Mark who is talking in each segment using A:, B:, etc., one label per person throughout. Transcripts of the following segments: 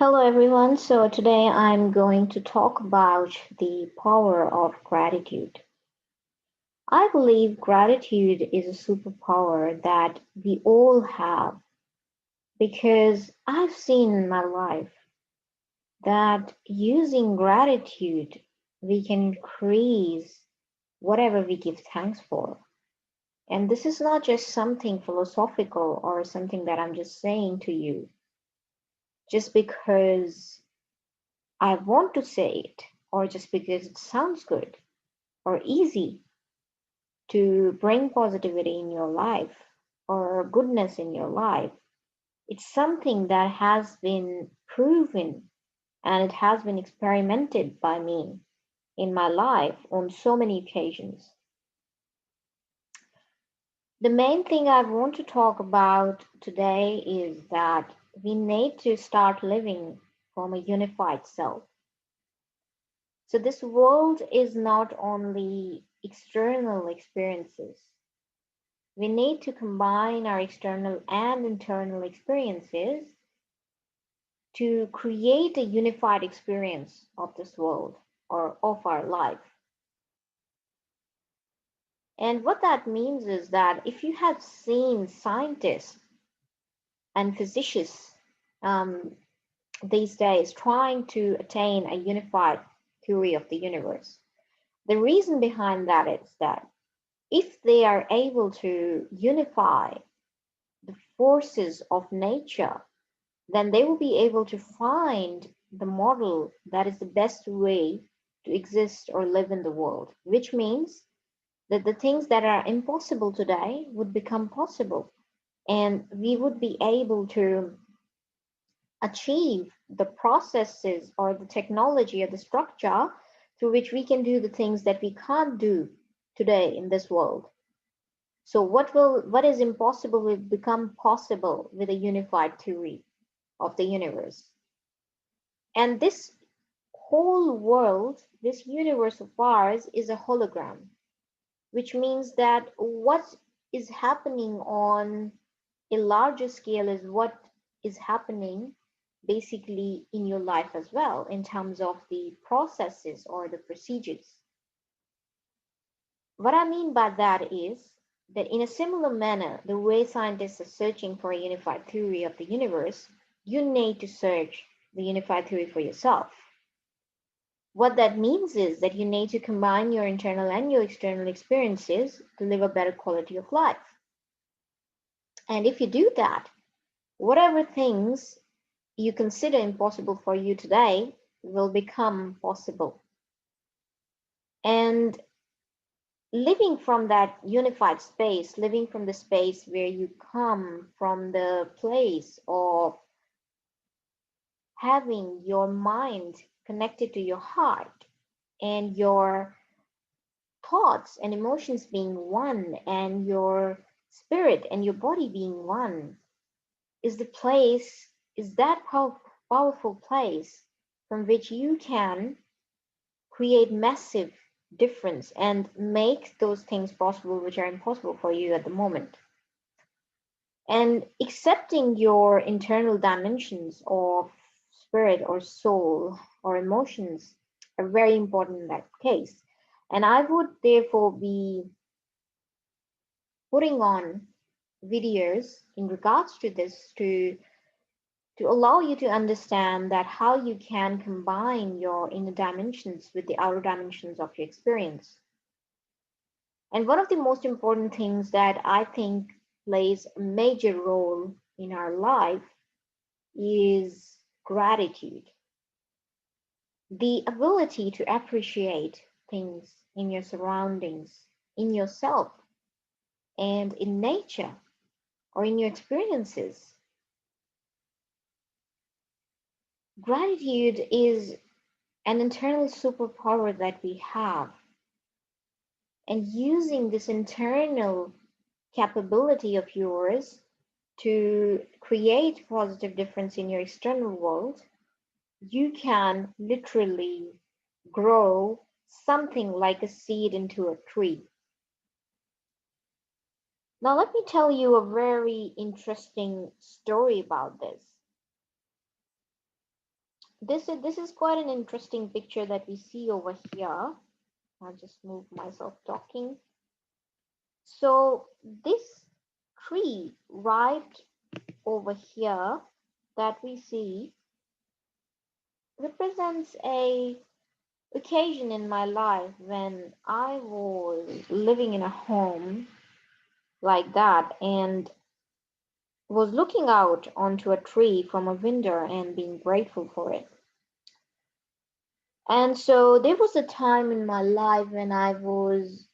A: Hello everyone. So today I'm going to talk about the power of gratitude. I believe gratitude is a superpower that we all have because I've seen in my life that using gratitude we can increase whatever we give thanks for. And this is not just something philosophical or something that I'm just saying to you just because I want to say it or just because it sounds good or easy to bring positivity in your life or goodness in your life. It's something that has been proven and it has been experimented by me in my life on so many occasions. The main thing I want to talk about today is that we need to start living from a unified self. So, this world is not only external experiences. We need to combine our external and internal experiences to create a unified experience of this world or of our life. And what that means is that if you have seen scientists and physicists um, these days trying to attain a unified theory of the universe, the reason behind that is that if they are able to unify the forces of nature, then they will be able to find the model that is the best way to exist or live in the world, which means that the things that are impossible today would become possible. And we would be able to achieve the processes or the technology or the structure through which we can do the things that we can't do today in this world. So what is impossible will become possible with a unified theory of the universe. And this whole world, this universe of ours is a hologram, which means that what is happening on a larger scale is what is happening basically in your life as well, in terms of the processes or the procedures. What I mean by that is that in a similar manner, the way scientists are searching for a unified theory of the universe, you need to search the unified theory for yourself. What that means is that you need to combine your internal and your external experiences to live a better quality of life. And if you do that, whatever things you consider impossible for you today will become possible. And living from that unified space, living from the space where you come from the place of having your mind connected to your heart and your thoughts and emotions being one and your spirit and your body being one is the place, is that powerful place from which you can create massive difference and make those things possible which are impossible for you at the moment. And accepting your internal dimensions of spirit or soul or emotions are very important in that case. And I would therefore be putting on videos in regards to this to allow you to understand that how you can combine your inner dimensions with the outer dimensions of your experience. And one of the most important things that I think plays a major role in our life is gratitude, the ability to appreciate things in your surroundings, in yourself, and in nature or in your experiences. Gratitude is an internal superpower that we have, and using this internal capability of yours to create positive difference in your external world, you can literally grow something like a seed into a tree. Now, let me tell you a very interesting story about this. This is quite an interesting picture that we see over here. I'll just move myself talking. So this tree right over here that we see represents a occasion in my life when I was living in a home like that and was looking out onto a tree from a window and being grateful for it. And so there was a time in my life when I was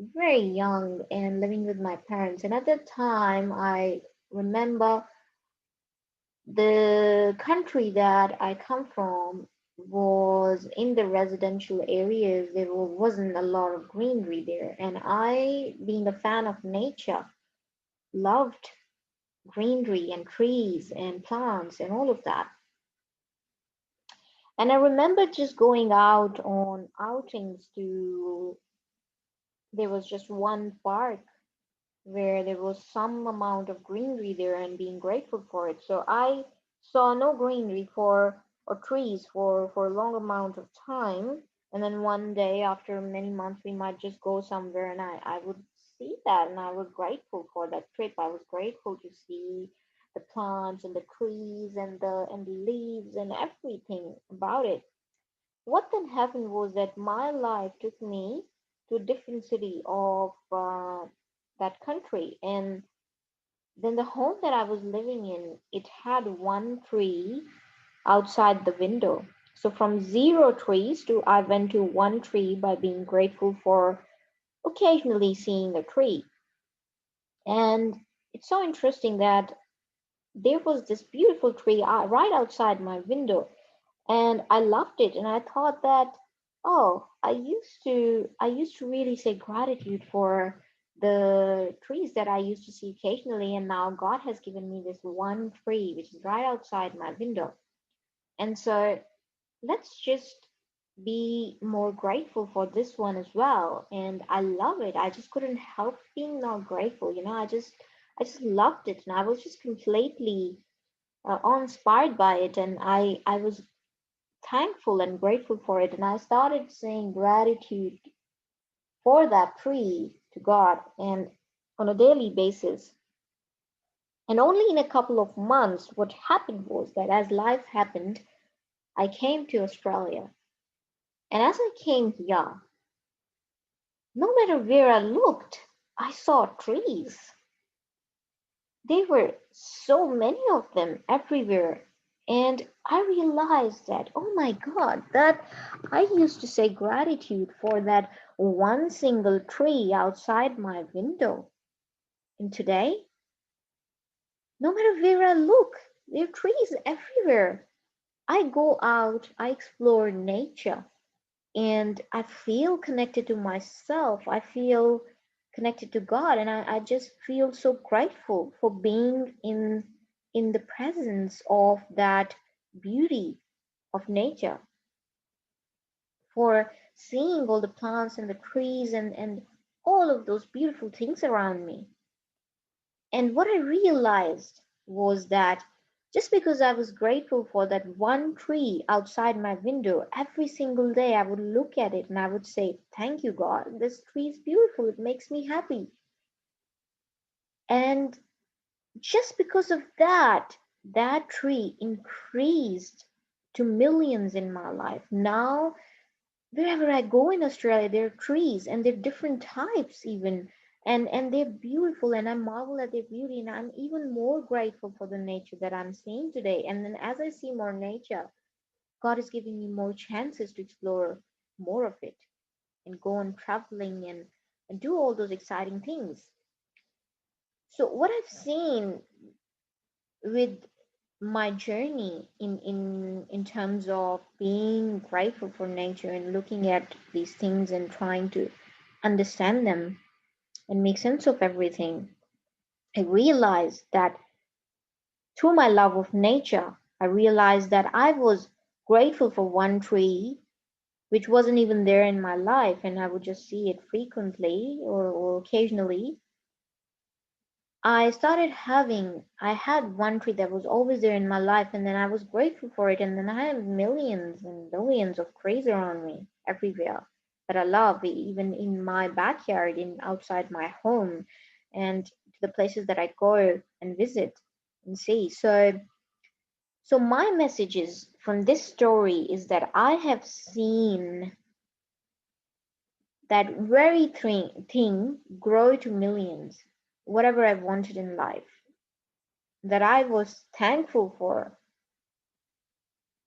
A: very young and living with my parents. And at that time, I remember the country that I come from was in the residential areas. There wasn't a lot of greenery there. And I, being a fan of nature, loved greenery and trees and plants and all of that. And I remember just going out on outings to, there was just one park where there was some amount of greenery there and being grateful for it. So I saw no greenery for or trees for a long amount of time. And then one day after many months we might just go somewhere and I would see that and I was grateful for that trip. I was grateful to see the plants and the trees and the leaves and everything about it. What then happened was that my life took me to a different city of that country, and then the home that I was living in, it had one tree outside the window. So from zero trees to I went to one tree by being grateful for occasionally seeing a tree. And it's so interesting that there was this beautiful tree right outside my window, and I loved it. And I thought that, oh, I used to really say gratitude for the trees that I used to see occasionally, and now God has given me this one tree which is right outside my window. And so let's just be more grateful for this one as well. And I love it. I just couldn't help being not grateful. I just loved it, and I was just completely inspired by it, and I was thankful and grateful for it. And I started saying gratitude for that tree to God and on a daily basis. And only in a couple of months, what happened was that as life happened, I came to Australia. And as I came here, no matter where I looked, I saw trees. There were so many of them everywhere. And I realized that, oh my God, that I used to say gratitude for that one single tree outside my window. And today, no matter where I look, there are trees everywhere. I go out, I explore nature, and I feel connected to myself. I feel connected to God, and I just feel so grateful for being in the presence of that beauty of nature, for seeing all the plants and the trees and all of those beautiful things around me. And what I realized was that just because I was grateful for that one tree outside my window, every single day I would look at it and I would say, thank you, God. This tree is beautiful. It makes me happy. And just because of that, that tree increased to millions in my life. Now wherever I go in Australia, there are trees and they're different types even. And they're beautiful and I marvel at their beauty and I'm even more grateful for the nature that I'm seeing today. And then as I see more nature, God is giving me more chances to explore more of it and go on traveling and do all those exciting things. So what I've seen with my journey in terms of being grateful for nature and looking at these things and trying to understand them and make sense of everything, I realized that through my love of nature, I realized that I was grateful for one tree which wasn't even there in my life and I would just see it frequently or occasionally. I had one tree that was always there in my life, and then I was grateful for it. And then I have millions and billions of trees around me everywhere that I love, even in my backyard, in outside my home, and to the places that I go and visit and see. So my messages from this story is that I have seen that very thing grow to millions, whatever I wanted in life, that I was thankful for,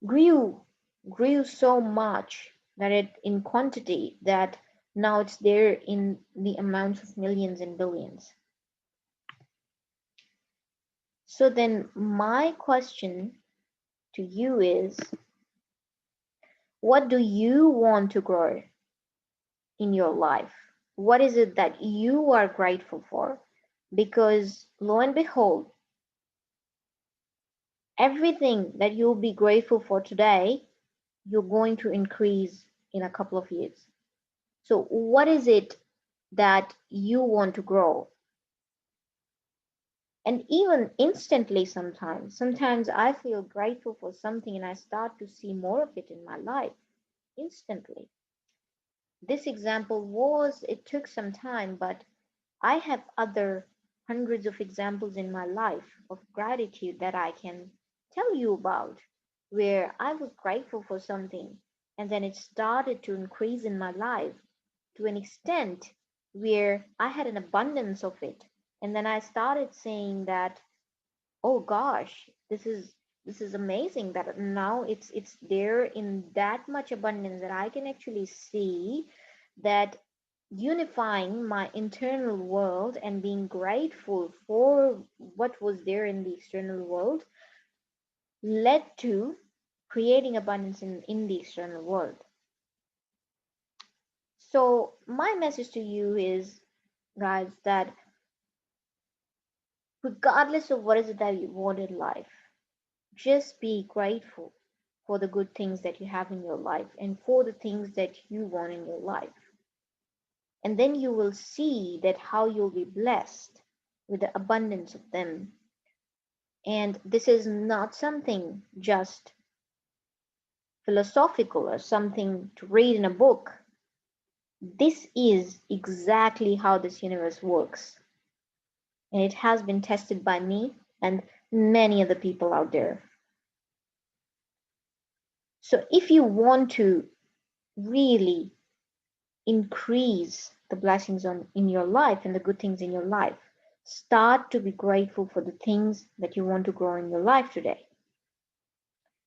A: grew grew so much that it in quantity that now it's there in the amounts of millions and billions. So then my question to you is, what do you want to grow in your life? What is it that you are grateful for? Because lo and behold, everything that you'll be grateful for today, you're going to increase in a couple of years. So, what is it that you want to grow? And even instantly, sometimes I feel grateful for something and I start to see more of it in my life instantly. This example it took some time, but I have other hundreds of examples in my life of gratitude that I can tell you about, where I was grateful for something and then it started to increase in my life to an extent where I had an abundance of it. And then I started saying that, oh gosh, this is amazing that now it's there in that much abundance that I can actually see that unifying my internal world and being grateful for what was there in the external world led to creating abundance in the external world. So my message to you is, guys, that regardless of what is it that you want in life, just be grateful for the good things that you have in your life and for the things that you want in your life. And then you will see that how you'll be blessed with the abundance of them. And this is not something just philosophical or something to read in a book. This is exactly how this universe works. And it has been tested by me and many other people out there. So if you want to really increase the blessings in your life and the good things in your life, start to be grateful for the things that you want to grow in your life today.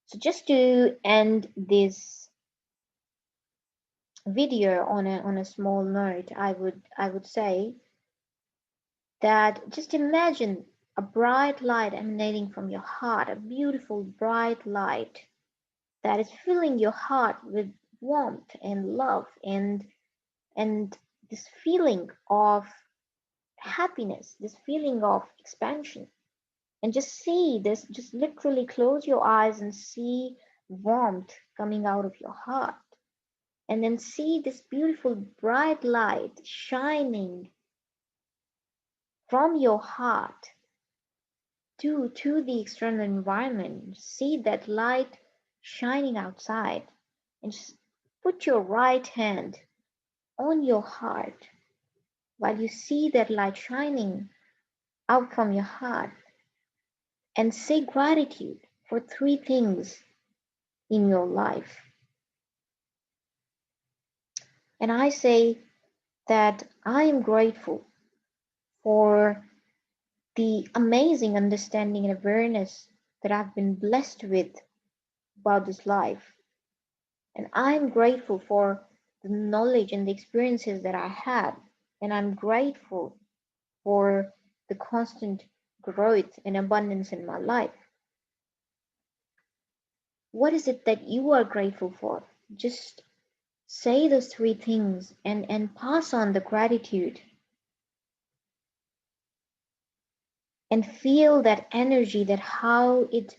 A: So just to end this video on a small note, I would say that just imagine a bright light emanating from your heart, a beautiful bright light that is filling your heart with warmth and love and this feeling of happiness, this feeling of expansion. And just see this, just literally close your eyes and see warmth coming out of your heart. And then see this beautiful bright light shining from your heart to the external environment. See that light shining outside. And just put your right hand on your heart while you see that light shining out from your heart and say gratitude for three things in your life. And I say that I am grateful for the amazing understanding and awareness that I've been blessed with about this life. And I'm grateful for the knowledge and the experiences that I had. And I'm grateful for the constant growth and abundance in my life. What is it that you are grateful for? Just say those three things and pass on the gratitude and feel that energy, that how it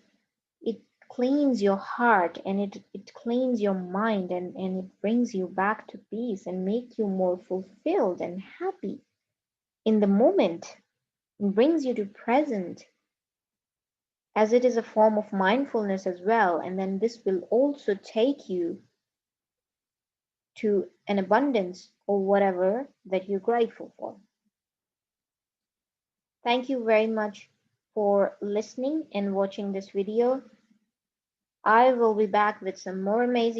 A: cleans your heart and it cleans your mind and it brings you back to peace and make you more fulfilled and happy in the moment. and brings you to present, as it is a form of mindfulness as well. And then this will also take you to an abundance or whatever that you're grateful for. Thank you very much for listening and watching this video. I will be back with some more amazing